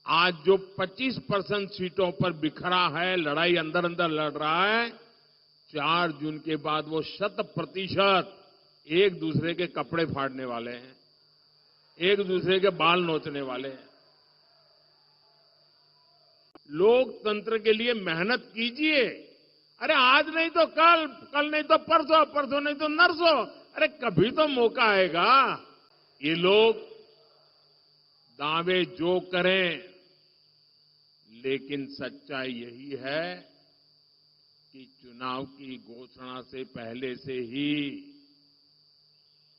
आज जो 25% सीटों पर बिखरा है, लड़ाई अंदर अंदर लड़ रहा है, 4 जून के बाद वो 100% एक दूसरे के कपड़े फाड़ने वाले हैं, एक दूसरे के बाल नोचने वाले हैं। लोकतंत्र के लिए मेहनत कीजिए। अरे आज नहीं तो कल, कल नहीं तो परसों, परसों नहीं तो नरसों, अरे कभी तो मौका आएगा। ये लोग दावे जो करें, लेकिन सच्चाई यही है कि चुनाव की घोषणा से पहले से ही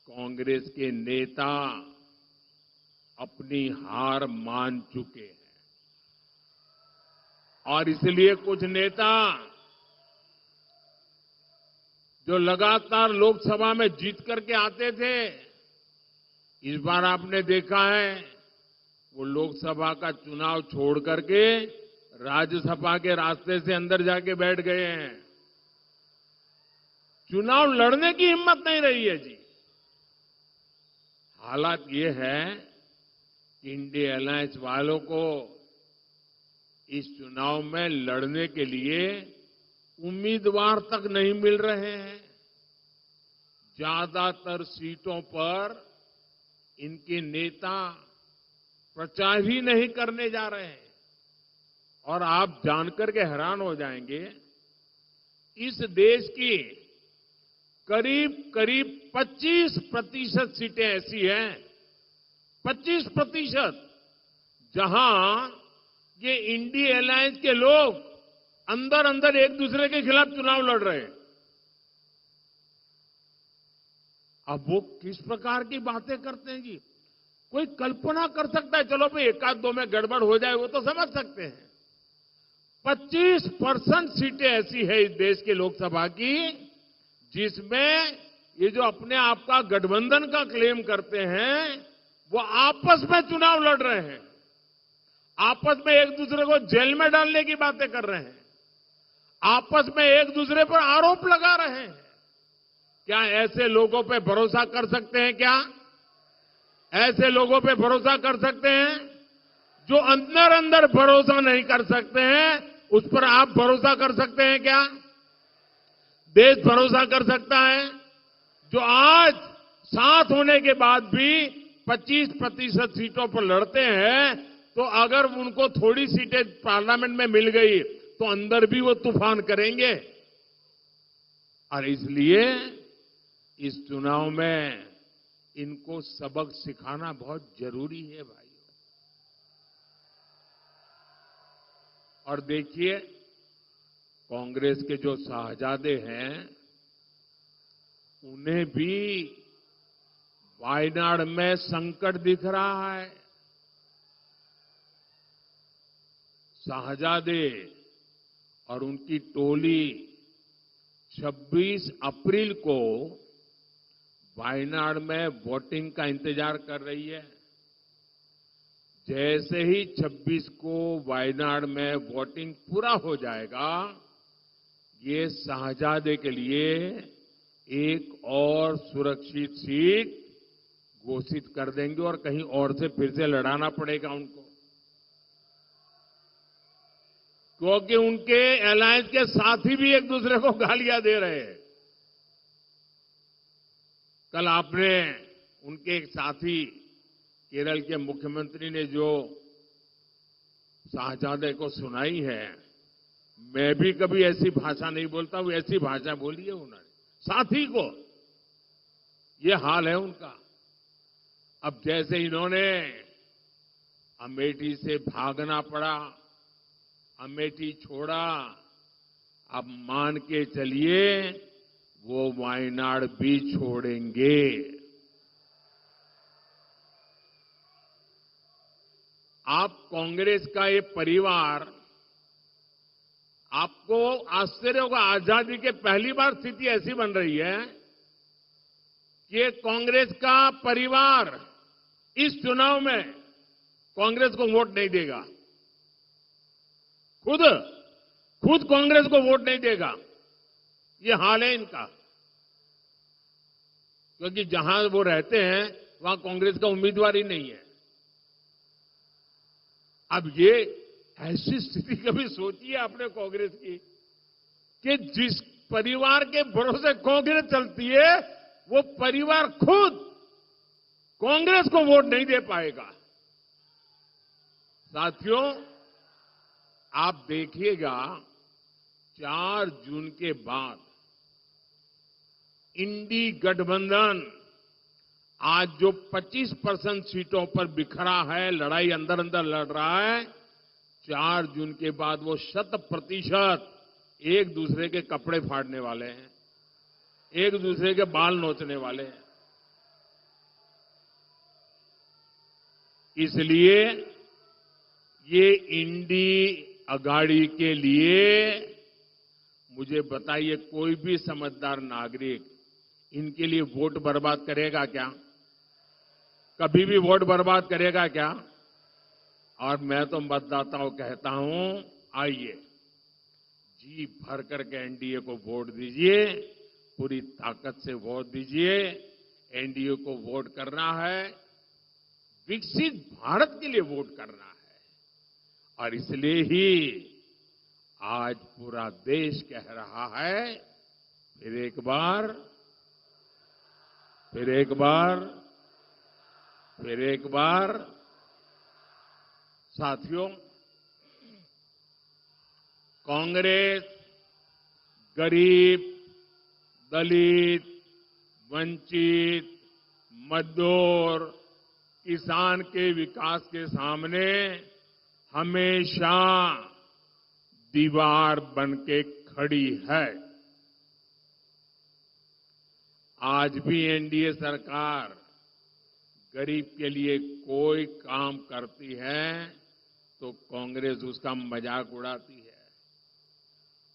कांग्रेस के नेता अपनी हार मान चुके हैं और इसलिए कुछ नेता जो लगातार लोकसभा में जीत करके आते थे, इस बार आपने देखा है वो लोकसभा का चुनाव छोड़ करके राज्यसभा के रास्ते से अंदर जाके बैठ गए हैं। चुनाव लड़ने की हिम्मत नहीं रही है जी। हालात ये है कि इंडिया अलायंस वालों को इस चुनाव में लड़ने के लिए उम्मीदवार तक नहीं मिल रहे हैं। ज्यादातर सीटों पर इनके नेता प्रचार ही नहीं करने जा रहे हैं और आप जानकर के हैरान हो जाएंगे, इस देश की करीब करीब 25% सीटें ऐसी हैं, 25%, जहां ये इंडिया अलायंस के लोग अंदर अंदर एक दूसरे के खिलाफ चुनाव लड़ रहे हैं। अब वो किस प्रकार की बातें करते हैं जी। कोई कल्पना कर सकता है, चलो भाई एक आध दो में गड़बड़ हो जाए वो तो समझ सकते हैं। 25% सीटें ऐसी है इस देश के लोकसभा की जिसमें ये जो अपने आप का गठबंधन का क्लेम करते हैं वो आपस में चुनाव लड़ रहे हैं, आपस में एक दूसरे को जेल में डालने की बातें कर रहे हैं, आपस में एक दूसरे पर आरोप लगा रहे हैं। क्या ऐसे लोगों पे भरोसा कर सकते हैं? क्या ऐसे लोगों पे भरोसा कर सकते हैं? जो अंदर अंदर भरोसा नहीं कर सकते हैं उस पर आप भरोसा कर सकते हैं क्या? देश भरोसा कर सकता है? जो आज साथ होने के बाद भी 25% सीटों पर लड़ते हैं, तो अगर उनको थोड़ी सीटें पार्लियामेंट में मिल गई तो अंदर भी वो तूफान करेंगे। और इसलिए इस चुनाव में इनको सबक सिखाना बहुत जरूरी है भाइयों। और देखिए, कांग्रेस के जो शाहजादे हैं उन्हें भी वायनाड में संकट दिख रहा है। शाहजादे और उनकी टोली 26 अप्रैल को वायनाड में वोटिंग का इंतजार कर रही है। जैसे ही 26 को वायनाड में वोटिंग पूरा हो जाएगा, ये शाहजादे के लिए एक और सुरक्षित सीट घोषित कर देंगे और कहीं और से फिर से लड़ाना पड़ेगा उनको, क्योंकि उनके अलायंस के साथी भी एक दूसरे को गालियां दे रहे हैं। कल आपने उनके एक साथी केरल के मुख्यमंत्री ने जो शाहजादे को सुनाई है, मैं भी कभी ऐसी भाषा नहीं बोलता, वो ऐसी भाषा बोली है उन्होंने साथी को। ये हाल है उनका। अब जैसे इन्होंने अमेठी से भागना पड़ा, अमेठी छोड़ा, अब मान के चलिए वो वायनाड भी छोड़ेंगे। आप कांग्रेस का ये परिवार, आपको आश्चर्य होगा, आजादी के पहली बार स्थिति ऐसी बन रही है कि कांग्रेस का परिवार इस चुनाव में कांग्रेस को वोट नहीं देगा। खुद कांग्रेस को वोट नहीं देगा। ये हाल है इनका, क्योंकि जहां वो रहते हैं वहां कांग्रेस का उम्मीदवार ही नहीं है। अब ये ऐसी स्थिति कभी सोची है आपने कांग्रेस की कि जिस परिवार के भरोसे कांग्रेस चलती है वो परिवार खुद कांग्रेस को वोट नहीं दे पाएगा। साथियों, आप देखिएगा 4 जून के बाद इंडी गठबंधन आज जो 25% सीटों पर बिखरा है, लड़ाई अंदर अंदर लड़ रहा है, 4 जून के बाद वो 100% एक दूसरे के कपड़े फाड़ने वाले हैं, एक दूसरे के बाल नोचने वाले हैं। इसलिए ये इंडी अघाड़ी के लिए मुझे बताइए, कोई भी समझदार नागरिक इनके लिए वोट बर्बाद करेगा क्या? कभी भी वोट बर्बाद करेगा क्या? और मैं तो मतदाताओं कहता हूं, आइए जी भर करके एनडीए को वोट दीजिए, पूरी ताकत से वोट दीजिए। एनडीए को वोट करना है, विकसित भारत के लिए वोट करना है। और इसलिए ही आज पूरा देश कह रहा है, फिर एक बार, फिर एक बार, फिर एक बार। साथियों, कांग्रेस गरीब, दलित, वंचित, मजदूर, किसान के विकास के सामने हमेशा दीवार बन के खड़ी है। आज भी एनडीए सरकार गरीब के लिए कोई काम करती है तो कांग्रेस उसका मजाक उड़ाती है।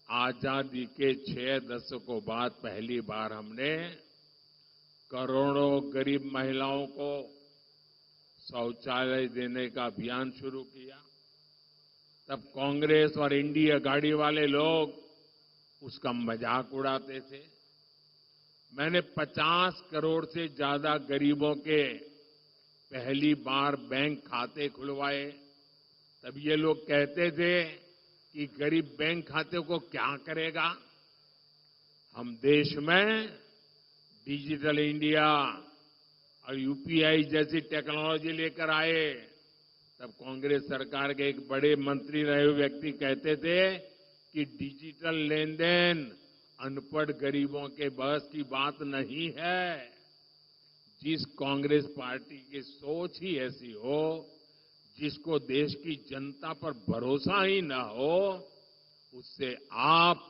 आजादी के 6 दशकों बाद पहली बार हमने करोड़ों गरीब महिलाओं को शौचालय देने का अभियान शुरू किया। तब कांग्रेस और इंडी अघाड़ी वाले लोग उसका मजाक उड़ाते थे। मैंने 50 करोड़ से ज्यादा गरीबों के पहली बार बैंक खाते खुलवाए। तब ये लोग कहते थे कि गरीब बैंक खाते को क्या करेगा। हम देश में डिजिटल इंडिया और यूपीआई जैसी टेक्नोलॉजी लेकर आए। तब कांग्रेस सरकार के एक बड़े मंत्री रहे हुए व्यक्ति कहते थे कि डिजिटल लेन देन अनपढ़ गरीबों के बस की बात नहीं है। जिस कांग्रेस पार्टी की सोच ही ऐसी हो, जिसको देश की जनता पर भरोसा ही न हो, उससे आप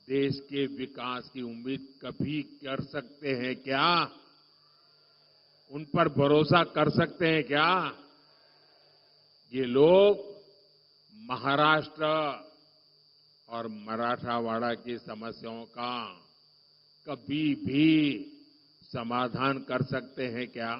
देश के विकास की उम्मीद कभी कर सकते हैं क्या? उन पर भरोसा कर सकते हैं क्या? ये लोग महाराष्ट्र और मराठवाड़ा की समस्याओं का कभी भी समाधान कर सकते हैं क्या?